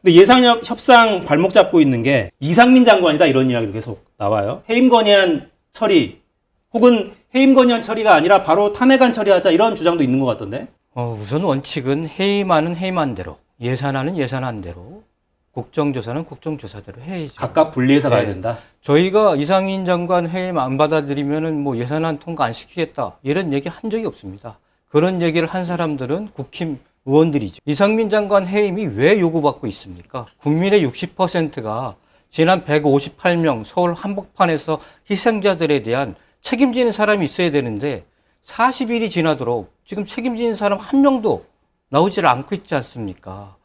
근데 예산협상 발목 잡고 있는 게 이상민 장관이다 이런 이야기도 계속 나와요. 해임 건의안 처리 혹은 해임 건의안 처리가 아니라 바로 탄핵안 처리하자 이런 주장도 있는 것 같던데. 우선 원칙은 해임안은 해임안대로, 예산안은 예산안대로, 국정조사는 국정조사대로 해야죠. 각각 분리해서 가야 된다. 저희가 이상민 장관 해임 안 받아들이면은 뭐 예산안 통과 안 시키겠다 이런 얘기 한 적이 없습니다. 그런 얘기를 한 사람들은 국힘 의원들이죠. 이상민 장관 해임이 왜 요구받고 있습니까? 국민의 60%가 지난 158명 서울 한복판에서 희생자들에 대한 책임지는 사람이 있어야 되는데 40일이 지나도록 지금 책임지는 사람 한 명도 나오질 않고 있지 않습니까?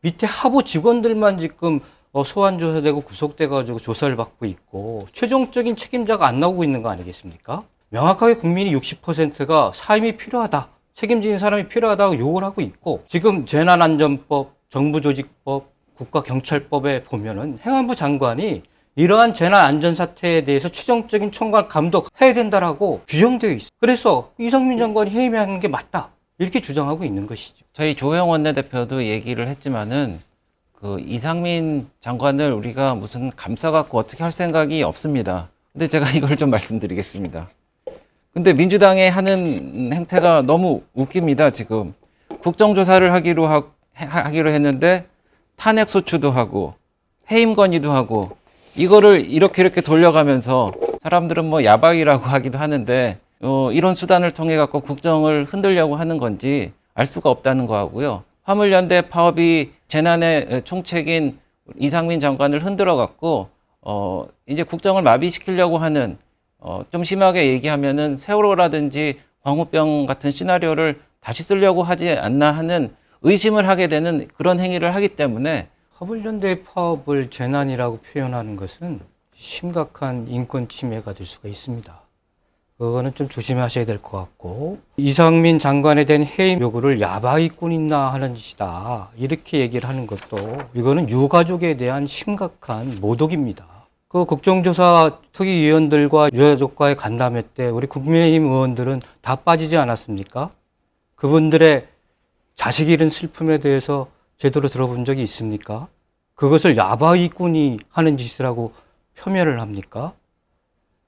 밑에 하부 직원들만 지금 소환 조사되고 구속돼가지고 조사를 받고 있고 최종적인 책임자가 안 나오고 있는 거 아니겠습니까? 명확하게 국민이 60%가 사임이 필요하다, 책임지는 사람이 필요하다고 요구를 하고 있고, 지금 재난안전법, 정부조직법, 국가경찰법에 보면은 행안부 장관이 이러한 재난안전사태에 대해서 최종적인 총괄 감독해야 된다라고 규정되어 있어요. 그래서 이상민 장관이 해임하는 게 맞다 이렇게 주장하고 있는 것이죠. 저희 조영 원내대표도 얘기를 했지만은 그 이상민 장관을 우리가 무슨 감싸갖고 어떻게 할 생각이 없습니다. 근데 제가 이걸 좀 말씀드리겠습니다. 근데 민주당이 하는 행태가 너무 웃깁니다. 지금 국정조사를 하기로 했는데 탄핵 소추도 하고 해임 건의도 하고 이거를 이렇게 돌려가면서 사람들은 뭐 야박이라고 하기도 하는데 이런 수단을 통해 갖고 국정을 흔들려고 하는 건지 알 수가 없다는 거하고요. 화물연대 파업이 재난의 총책인 이상민 장관을 흔들어 갖고 이제 국정을 마비시키려고 하는, 좀 심하게 얘기하면은 세월호라든지 광우병 같은 시나리오를 다시 쓰려고 하지 않나 하는 의심을 하게 되는 그런 행위를 하기 때문에, 화물연대 파업을 재난이라고 표현하는 것은 심각한 인권 침해가 될 수가 있습니다. 그거는 좀 조심하셔야 될 것 같고, 이상민 장관에 대한 해임 요구를 야바이꾼이나 하는 짓이다 이렇게 얘기를 하는 것도, 이거는 유가족에 대한 심각한 모독입니다. 그 국정조사 특위위원들과 유가족과의 간담회 때 우리 국민의힘 의원들은 다 빠지지 않았습니까? 그분들의 자식 잃은 슬픔에 대해서 제대로 들어본 적이 있습니까? 그것을 야바이꾼이 하는 짓이라고 표현을 합니까?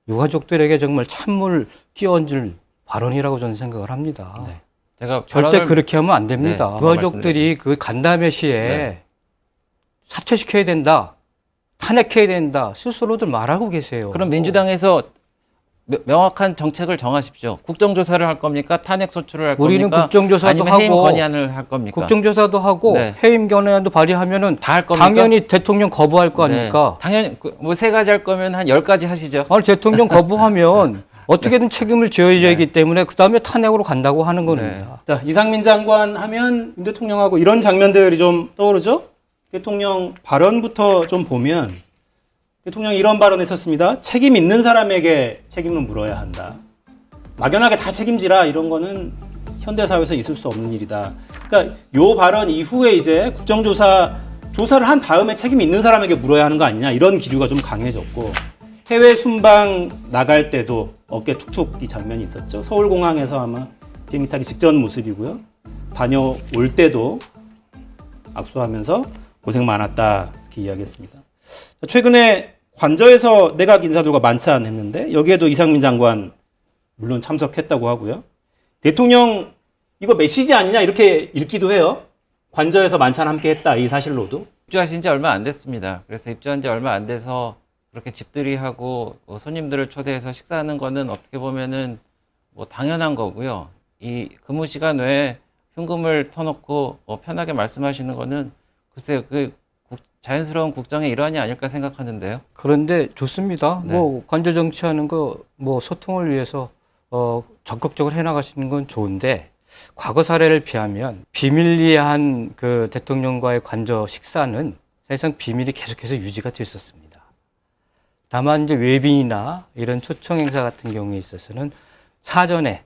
유가족들에게 정말 찬물 끼얹을 발언이라고 저는 생각을 합니다. 네. 제가 절대 그렇게 하면 안 됩니다. 네, 유가족들이 그 간담회 시에 사퇴시켜야 된다, 탄핵해야 된다 스스로들 말하고 계세요. 그럼 민주당에서 명확한 정책을 정하십시오. 국정조사를 할 겁니까? 탄핵 소추를 할 우리는 겁니까? 국정조사도 아니면 해임 하고 건의안을 할 겁니까? 국정조사도 하고 해임 건의안도 발의하면은 다 할 겁니까? 당연히 대통령 거부할 거 아닙니까? 당연히 뭐 3가지 할 거면 한 10가지 하시죠. 아니, 대통령 거부하면 어떻게든 책임을 져야 하기 때문에 그 다음에 탄핵으로 간다고 하는 겁니다. 자, 이상민 장관 하면 윤 대통령하고 이런 장면들이 좀 떠오르죠? 대통령 발언부터 좀 보면 대통령이 이런 발언을 했었습니다. 책임 있는 사람에게 책임을 물어야 한다. 막연하게 다 책임지라 이런 거는 현대사회에서 있을 수 없는 일이다. 그러니까 요 발언 이후에 이제 조사를 한 다음에 책임 있는 사람에게 물어야 하는 거 아니냐 이런 기류가 좀 강해졌고, 해외 순방 나갈 때도 어깨 툭툭 이 장면이 있었죠. 서울공항에서 아마 비행기 타기 직전 모습이고요. 다녀올 때도 악수하면서 고생 많았다 이렇게 이야기했습니다. 최근에 관저에서 내각 인사들과 만찬했는데 여기에도 이상민 장관 물론 참석했다고 하고요. 대통령 이거 메시지 아니냐 이렇게 읽기도 해요. 관저에서 만찬 함께 했다 이 사실로도. 입주하신 지 얼마 안 됐습니다. 그래서 입주한 지 얼마 안 돼서 그렇게 집들이 하고 손님들을 초대해서 식사하는 거는 어떻게 보면은 뭐 당연한 거고요. 이 근무 시간 외에 현금을 터놓고 편하게 말씀하시는 거는 글쎄요, 자연스러운 국정의 일환이 아닐까 생각하는데요. 그런데 좋습니다. 네. 뭐 관저 정치하는 거 뭐 소통을 위해서 적극적으로 해나가시는 건 좋은데, 과거 사례를 비하면 비밀리한 그 대통령과의 관저 식사는 사실상 비밀이 계속해서 유지가 됐었습니다. 다만 이제 외빈이나 이런 초청 행사 같은 경우에 있어서는 사전에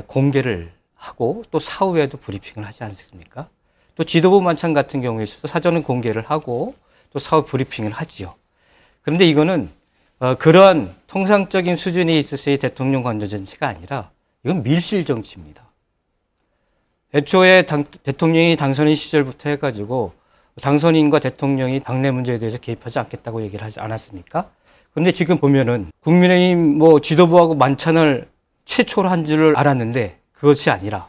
공개를 하고 또 사후에도 브리핑을 하지 않습니까? 또 지도부 만찬 같은 경우에 있어서 사전은 공개를 하고 또 사후 브리핑을 하지요. 그런데 이거는 그러한 통상적인 수준에 있어서의 대통령 관저 정치가 아니라 이건 밀실 정치입니다. 애초에 대통령이 당선인 시절부터 해가지고 당선인과 대통령이 당내 문제에 대해서 개입하지 않겠다고 얘기를 하지 않았습니까? 그런데 지금 보면은 국민의힘 뭐 지도부하고 만찬을 최초로 한 줄을 알았는데 그것이 아니라